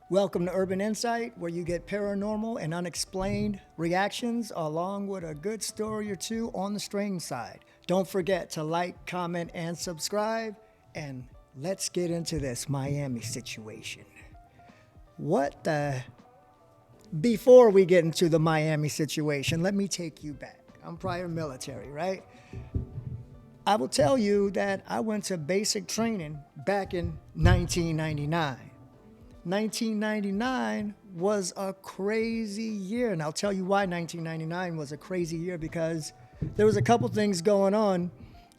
Welcome to Urban Insight, where you get paranormal and unexplained reactions along with a good story or two on the strange side. Don't forget to like, comment, and subscribe. And let's get into this Miami situation. What the. Before we get into the Miami situation, let me take you back. I'm prior military, right? I will tell you that I went to basic training back in 1999. 1999 was a crazy year, and I'll tell you why 1999 was a crazy year, because there was a couple things going on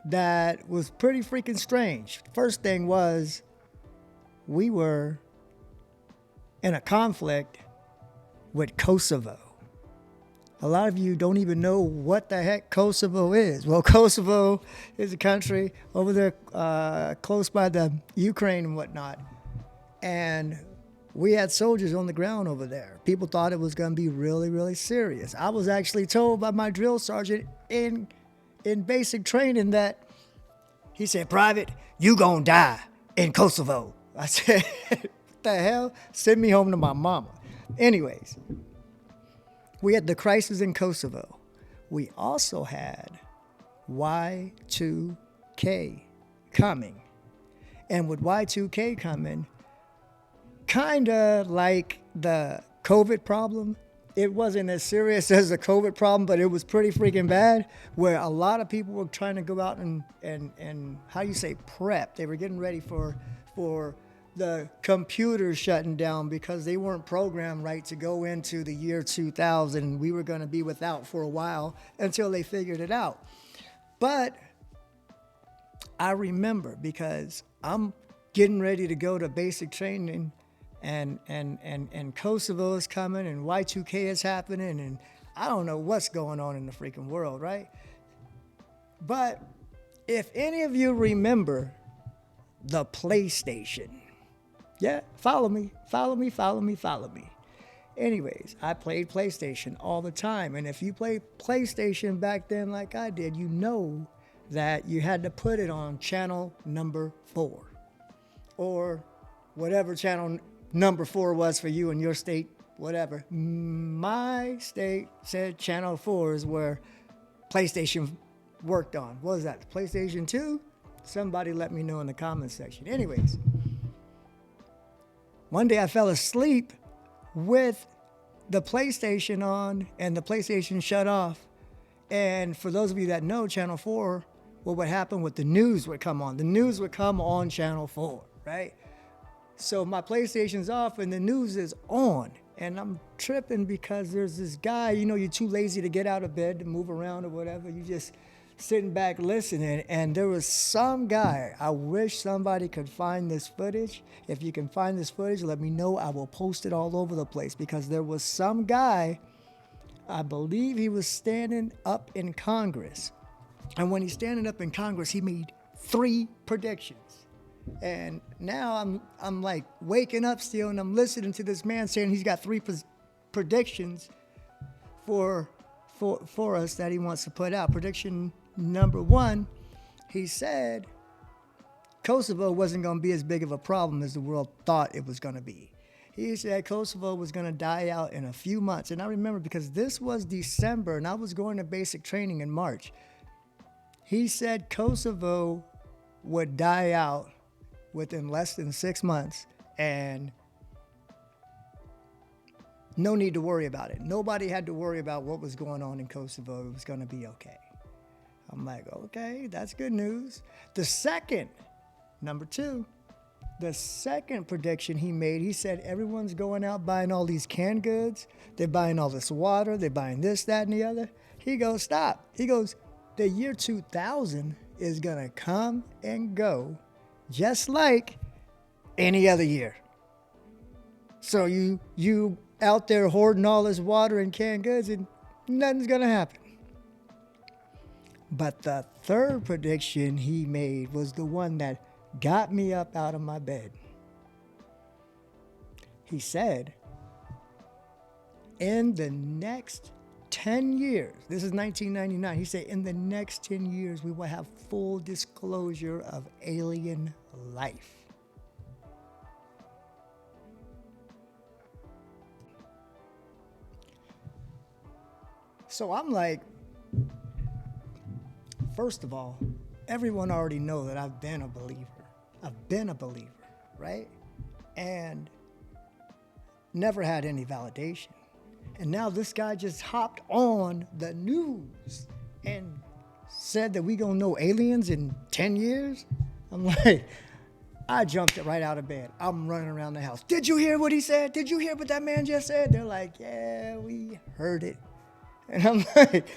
that was pretty freaking strange. First thing was we were in a conflict with Kosovo. A lot of you don't even know what the heck Kosovo is. Well, Kosovo is a country over there close by the Ukraine and whatnot. And we had soldiers on the ground over there. People thought it was going to be really, really serious. I was actually told by my drill sergeant in basic training that he said, "Private, you gonna die in Kosovo." I said, "What the hell? Send me home to my mama." Anyways, we had the crisis in Kosovo. We also had Y2K coming. And with Y2K coming, kind of like the COVID problem, it wasn't as serious as the COVID problem, but it was pretty freaking bad, where a lot of people were trying to go out and how you say, prep. They were getting ready for the computers shutting down because they weren't programmed right to go into the year 2000. We were going to be without for a while until they figured it out. But I remember, because I'm getting ready to go to basic training, and Kosovo is coming, and Y2K is happening, and I don't know what's going on in the freaking world, right? But if any of you remember the PlayStation, yeah, follow me. Anyways, I played PlayStation all the time. And if you played PlayStation back then like I did, you know that you had to put it on channel number 4. Or whatever channel number 4 was for you in your state, whatever. My state said channel 4 is where PlayStation worked on. What was that, PlayStation 2? Somebody let me know in the comments section. Anyways, one day I fell asleep with the PlayStation on and the PlayStation shut off. And for those of you that know Channel 4, what would happen with the news would come on. The news would come on Channel 4, right? So my PlayStation's off and the news is on. And I'm tripping because there's this guy, you're too lazy to get out of bed to move around or whatever. You just sitting back listening, and there was some guy. I wish somebody could find this footage. If you can find this footage, let me know. I will post it all over the place, because there was some guy, I believe he was standing up in Congress. And when he's standing up in Congress, he made 3 predictions. And now I'm like waking up still, and I'm listening to this man saying he's got 3 predictions for us that he wants to put out. Prediction number 1, he said Kosovo wasn't going to be as big of a problem as the world thought it was going to be. He said Kosovo was going to die out in a few months. And I remember, because this was December and I was going to basic training in March. He said Kosovo would die out within less than 6 months, and no need to worry about it. Nobody had to worry about what was going on in Kosovo. It was going to be okay. I'm like, okay, that's good news. Number 2, the second prediction he made, he said everyone's going out buying all these canned goods. They're buying all this water. They're buying this, that, and the other. He goes, stop. He goes, the year 2000 is going to come and go just like any other year. So you out there hoarding all this water and canned goods, and nothing's going to happen. But the third prediction he made was the one that got me up out of my bed. He said, in the next 10 years, this is 1999, he said, in the next 10 years, we will have full disclosure of alien life. So I'm like, first of all, everyone already know that I've been a believer. I've been a believer, right? And never had any validation. And now this guy just hopped on the news and said that we gonna know aliens in 10 years? I'm like, I jumped right out of bed. I'm running around the house. Did you hear what he said? Did you hear what that man just said? They're like, yeah, we heard it. And I'm like,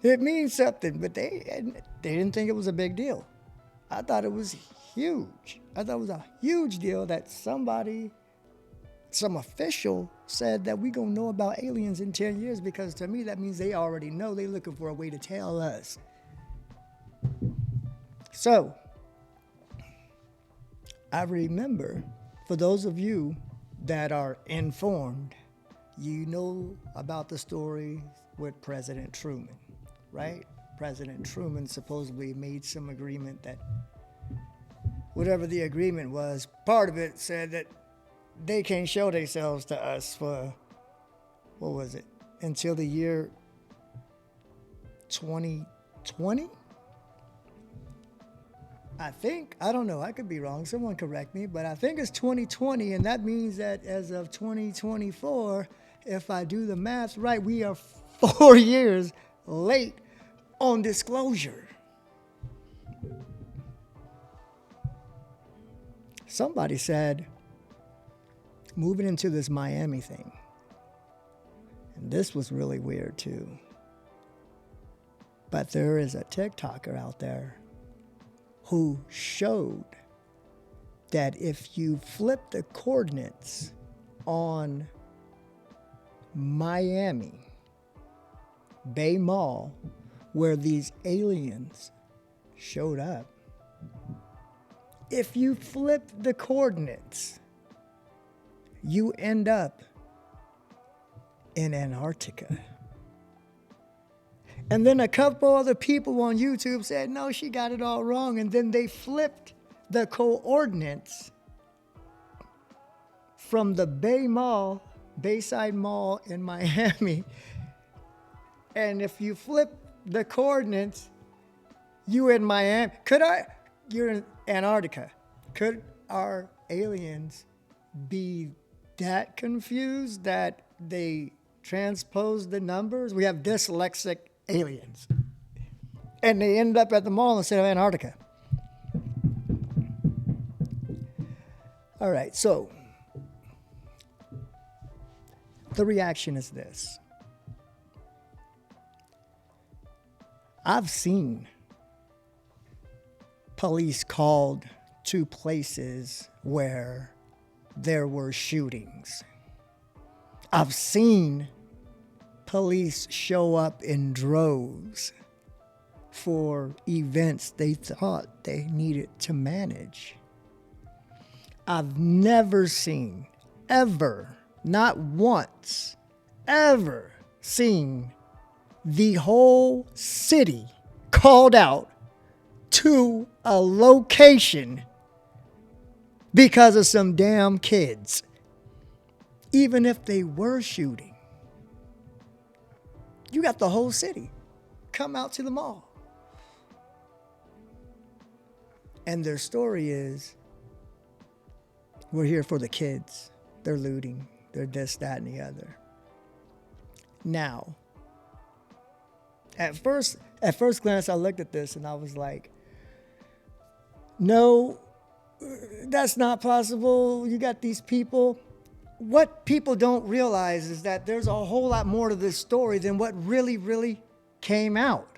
it means something, but they didn't think it was a big deal. I thought it was huge. I thought it was a huge deal that somebody, some official said that we gonna know about aliens in 10 years, because to me that means they already know. They looking for a way to tell us. So I remember, for those of you that are informed, you know about the story with President Truman, right? President Truman supposedly made some agreement that whatever the agreement was, part of it said that they can't show themselves to us for, what was it, until the year 2020? I think, I don't know, I could be wrong, someone correct me, but I think it's 2020, and that means that as of 2024, if I do the math right, we are 4 years late on disclosure. Somebody said, moving into this Miami thing, and this was really weird too, but there is a TikToker out there who showed that if you flip the coordinates on Miami Bay Mall, where these aliens showed up, if you flip the coordinates, you end up in Antarctica. And then a couple other people on YouTube said, no, she got it all wrong. And then they flipped the coordinates from the Bayside Mall in Miami. And if you flip the coordinates, you in Miami. You're in Antarctica. Could our aliens be that confused that they transposed the numbers? We have dyslexic aliens. And they end up at the mall instead of Antarctica. All right, so the reaction is this. I've seen police called to places where there were shootings. I've seen police show up in droves for events they thought they needed to manage. I've never seen, ever, not once, ever seen the whole city called out to a location because of some damn kids, even if they were shooting. You got the whole city come out to the mall. And their story is, we're here for the kids. They're looting. They're this, that, and the other. Now, at first glance, I looked at this and I was like, no, that's not possible. You got these people. What people don't realize is that there's a whole lot more to this story than what really came out.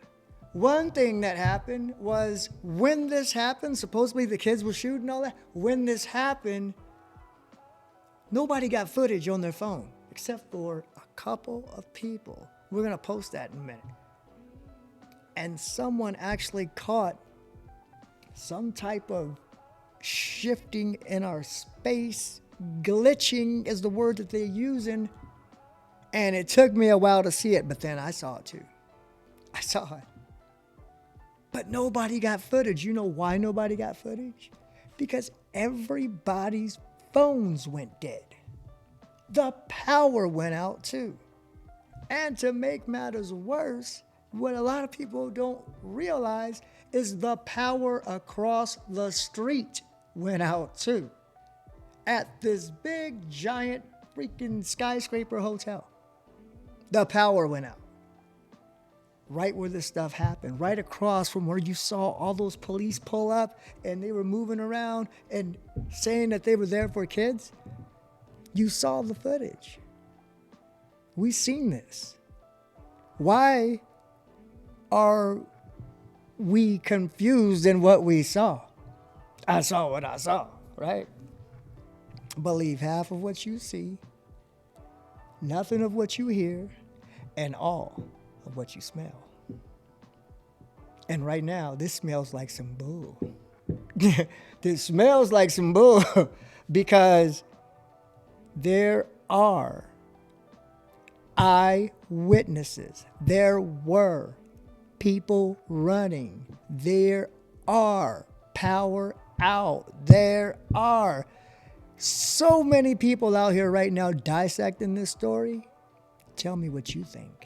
One thing that happened was, when this happened, supposedly the kids were shooting all that. When this happened, nobody got footage on their phone except for a couple of people. We're going to post that in a minute. And someone actually caught some type of shifting in our space. Glitching is the word that they're using. And it took me a while to see it, but then I saw it too. I saw it. But nobody got footage. You know why nobody got footage? Because everybody's phones went dead. The power went out too. And to make matters worse, what a lot of people don't realize is the power across the street went out too. At this big, giant, freaking skyscraper hotel. The power went out. Right where this stuff happened, right across from where you saw all those police pull up and they were moving around and saying that they were there for kids. You saw the footage. We've seen this. Why are we confused in what we saw? I saw what I saw, right? Believe half of what you see, nothing of what you hear, and all of what you smell. And right now, this smells like some bull. This smells like some bull because there are eyewitnesses. There were people running. There are power out. There are so many people out here right now dissecting this story. Tell me what you think.